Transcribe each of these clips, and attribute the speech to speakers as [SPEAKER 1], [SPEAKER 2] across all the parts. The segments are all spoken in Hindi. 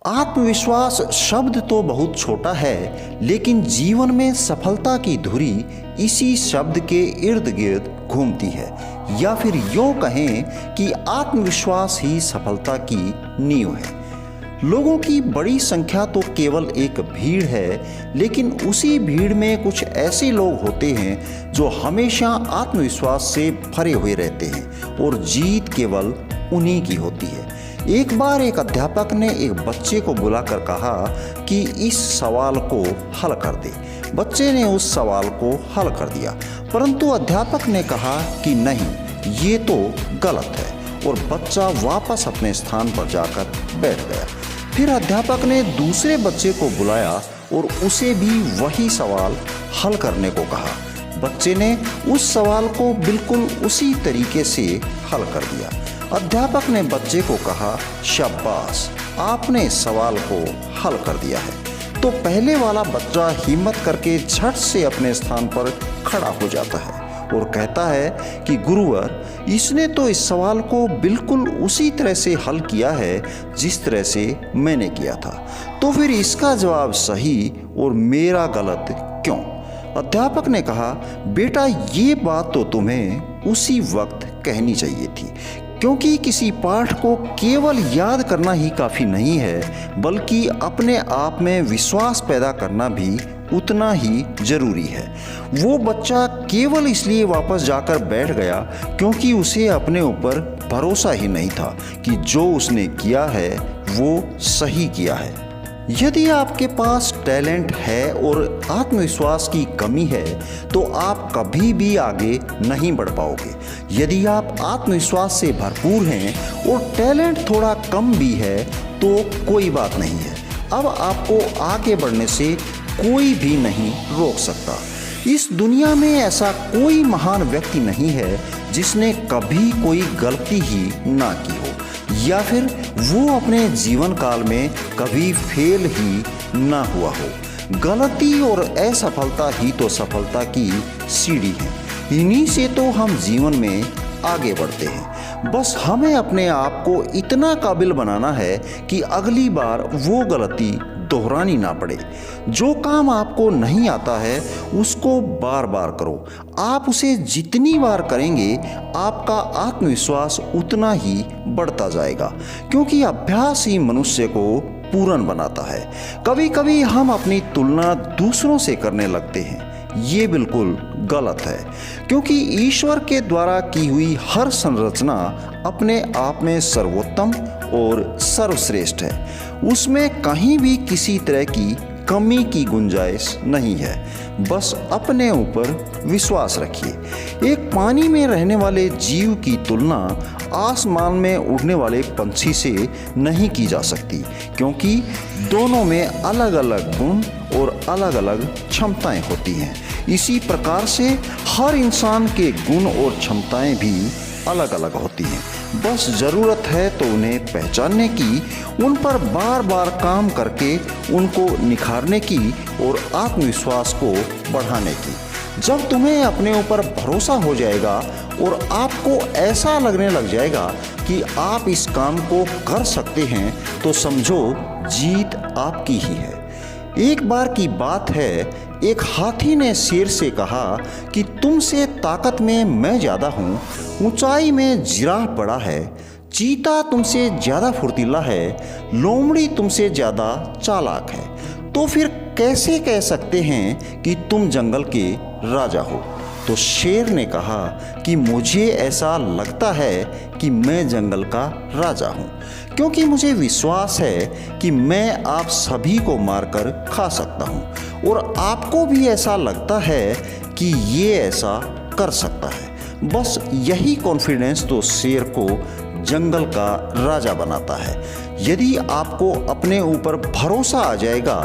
[SPEAKER 1] आत्मविश्वास शब्द तो बहुत छोटा है, लेकिन जीवन में सफलता की धुरी इसी शब्द के इर्द गिर्द घूमती है। या फिर यूं कहें कि आत्मविश्वास ही सफलता की नींव है। लोगों की बड़ी संख्या तो केवल एक भीड़ है, लेकिन उसी भीड़ में कुछ ऐसे लोग होते हैं जो हमेशा आत्मविश्वास से भरे हुए रहते हैं और जीत केवल उन्हीं की होती है। एक बार एक अध्यापक ने एक बच्चे को बुलाकर कहा कि इस सवाल को हल कर दे। बच्चे ने उस सवाल को हल कर दिया, परंतु अध्यापक ने कहा कि नहीं, ये तो गलत है, और बच्चा वापस अपने स्थान पर जाकर बैठ गया। फिर अध्यापक ने दूसरे बच्चे को बुलाया और उसे भी वही सवाल हल करने को कहा। बच्चे ने उस सवाल को बिल्कुल उसी तरीके से हल कर दिया। अध्यापक ने बच्चे को कहा, शाबाश, आपने सवाल को हल कर दिया है। तो पहले वाला बच्चा हिम्मत करके झट से अपने स्थान पर खड़ा हो जाता है और कहता है कि गुरुवर, इसने तो इस सवाल को बिल्कुल उसी तरह से हल किया है जिस तरह से मैंने किया था, तो फिर इसका जवाब सही और मेरा गलत क्यों? अध्यापक ने कहा, बेटा, ये बात तो तुम्हें उसी वक्त कहनी चाहिए थी, क्योंकि किसी पाठ को केवल याद करना ही काफ़ी नहीं है, बल्कि अपने आप में विश्वास पैदा करना भी उतना ही जरूरी है। वो बच्चा केवल इसलिए वापस जाकर बैठ गया क्योंकि उसे अपने ऊपर भरोसा ही नहीं था कि जो उसने किया है वो सही किया है। यदि आपके पास टैलेंट है और आत्मविश्वास की कमी है तो आप कभी भी आगे नहीं बढ़ पाओगे। यदि आप आत्मविश्वास से भरपूर हैं और टैलेंट थोड़ा कम भी है तो कोई बात नहीं है, अब आपको आगे बढ़ने से कोई भी नहीं रोक सकता। इस दुनिया में ऐसा कोई महान व्यक्ति नहीं है जिसने कभी कोई गलती ही ना की हो, या फिर वो अपने जीवन काल में कभी फेल ही ना हुआ हो। गलती और असफलता ही तो सफलता की सीढ़ी है। इन्हीं से तो हम जीवन में आगे बढ़ते हैं। बस हमें अपने आप को इतना काबिल बनाना है कि अगली बार वो गलती दोहरानी ना पड़े। जो काम आपको नहीं आता है उसको बार बार करो। आप उसे जितनी बार करेंगे आपका आत्मविश्वास उतना ही बढ़ता जाएगा, क्योंकि अभ्यास ही मनुष्य को पूर्ण बनाता है। कभी कभी हम अपनी तुलना दूसरों से करने लगते हैं, ये बिल्कुल गलत है, क्योंकि ईश्वर के द्वारा की हुई हर संरचना अपने आप में सर्वोत्तम और सर्वश्रेष्ठ है। उसमें कहीं भी किसी तरह की कमी की गुंजाइश नहीं है। बस अपने ऊपर विश्वास रखिए। एक पानी में रहने वाले जीव की तुलना आसमान में उड़ने वाले पंछी से नहीं की जा सकती, क्योंकि दोनों में अलग अलग गुण और अलग अलग क्षमताएं होती हैं। इसी प्रकार से हर इंसान के गुण और क्षमताएं भी अलग अलग होती हैं। बस ज़रूरत है तो उन्हें पहचानने की, उन पर बार बार काम करके उनको निखारने की और आत्मविश्वास को बढ़ाने की। जब तुम्हें अपने ऊपर भरोसा हो जाएगा और आपको ऐसा लगने लग जाएगा कि आप इस काम को कर सकते हैं, तो समझो जीत आपकी ही है। एक बार की बात है, एक हाथी ने शेर से कहा कि तुमसे ताकत में मैं ज़्यादा हूँ, ऊंचाई में जिराफ बड़ा है, चीता तुमसे ज़्यादा फुर्तीला है, लोमड़ी तुमसे ज़्यादा चालाक है, तो फिर कैसे कह सकते हैं कि तुम जंगल के राजा हो? तो शेर ने कहा कि मुझे ऐसा लगता है कि मैं जंगल का राजा हूँ, क्योंकि मुझे विश्वास है कि मैं आप सभी को मारकर खा सकता हूँ, और आपको भी ऐसा लगता है कि ये ऐसा कर सकता है। बस यही कॉन्फिडेंस तो शेर को जंगल का राजा बनाता है। यदि आपको अपने ऊपर भरोसा आ जाएगा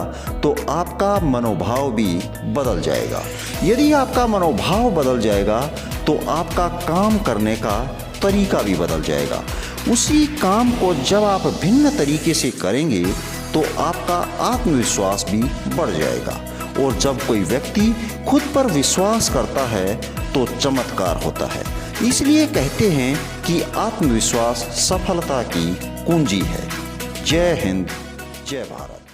[SPEAKER 1] तो आपका मनोभाव भी बदल जाएगा। यदि आपका मनोभाव बदल जाएगा तो आपका काम करने का तरीका भी बदल जाएगा। उसी काम को जब आप भिन्न तरीके से करेंगे तो आपका आत्मविश्वास भी बढ़ जाएगा, और जब कोई व्यक्ति खुद पर विश्वास करता है तो चमत्कार होता है। इसलिए कहते हैं कि आत्मविश्वास सफलता की कुंजी है। जय हिंद, जय भारत।